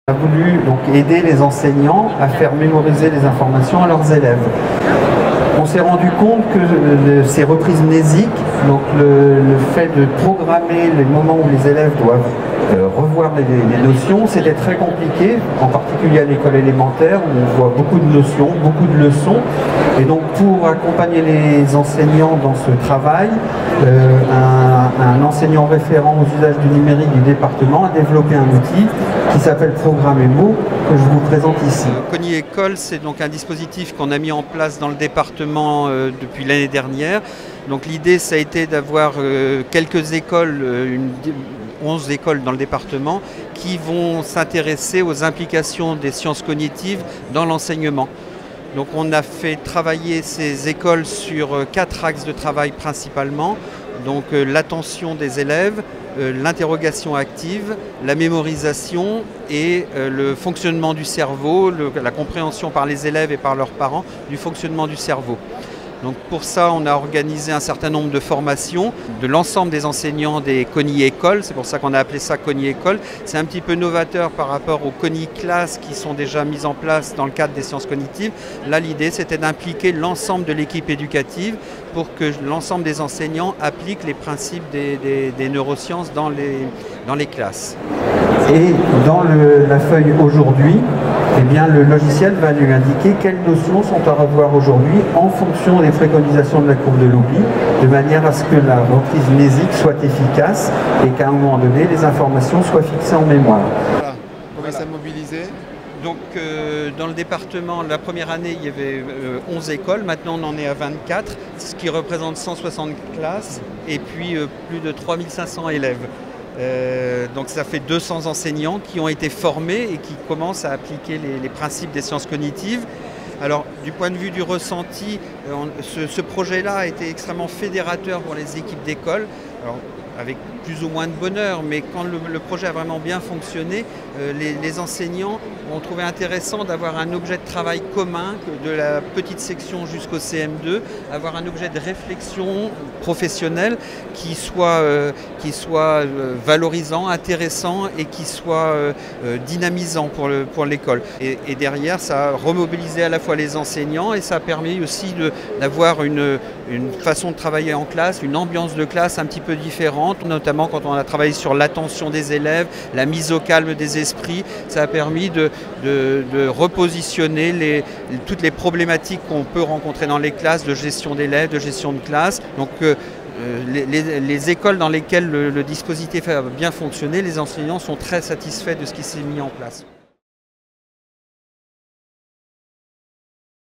On a voulu donc aider les enseignants à faire mémoriser les informations à leurs élèves. On s'est rendu compte que ces reprises mnésiques, donc le fait de programmer les moments où les élèves doivent revoir les notions, c'était très compliqué, en particulier à l'école élémentaire où on voit beaucoup de notions, beaucoup de leçons. Et donc pour accompagner les enseignants dans ce travail, un enseignant référent aux usages du numérique du département a développé un outil qui s'appelle Programmemo, que je vous présente ici. Cogni École, c'est donc un dispositif qu'on a mis en place dans le département depuis l'année dernière. Donc l'idée, ça a été d'avoir quelques écoles, 11 écoles dans le département, qui vont s'intéresser aux implications des sciences cognitives dans l'enseignement. Donc on a fait travailler ces écoles sur 4 axes de travail principalement. Donc l'attention des élèves, l'interrogation active, la mémorisation et le fonctionnement du cerveau, la compréhension par les élèves et par leurs parents du fonctionnement du cerveau. Donc pour ça, on a organisé un certain nombre de formations de l'ensemble des enseignants des Cogni Écoles. C'est pour ça qu'on a appelé ça Cogni École. C'est un petit peu novateur par rapport aux Cogni Classes qui sont déjà mises en place dans le cadre des sciences cognitives. Là, l'idée, c'était d'impliquer l'ensemble de l'équipe éducative pour que l'ensemble des enseignants appliquent les principes des neurosciences dans les classes. Et dans la feuille aujourd'hui, eh bien, le logiciel va lui indiquer quelles notions sont à revoir aujourd'hui en fonction des préconisations de la courbe de l'oubli, de manière à ce que la reprise mnésique soit efficace et qu'à un moment donné, les informations soient fixées en mémoire. Voilà. Combien ça mobilisé? Donc dans le département, la première année, il y avait 11 écoles, maintenant on en est à 24, ce qui représente 160 classes et puis plus de 3500 élèves. Donc ça fait 200 enseignants qui ont été formés et qui commencent à appliquer les principes des sciences cognitives. Alors du point de vue du ressenti, ce projet-là a été extrêmement fédérateur pour les équipes d'école. Alors, avec plus ou moins de bonheur, mais quand le projet a vraiment bien fonctionné, les enseignants ont trouvé intéressant d'avoir un objet de travail commun, de la petite section jusqu'au CM2, avoir un objet de réflexion professionnelle qui soit valorisant, intéressant et qui soit dynamisant pour l'école. Et derrière, ça a remobilisé à la fois les enseignants et ça a permis aussi d'avoir une façon de travailler en classe, une ambiance de classe un petit peu différente, notamment quand on a travaillé sur l'attention des élèves, la mise au calme des esprits. Ça a permis de repositionner toutes les problématiques qu'on peut rencontrer dans les classes, de gestion d'élèves, de gestion de classe. Donc les écoles dans lesquelles le dispositif a bien fonctionné, les enseignants sont très satisfaits de ce qui s'est mis en place.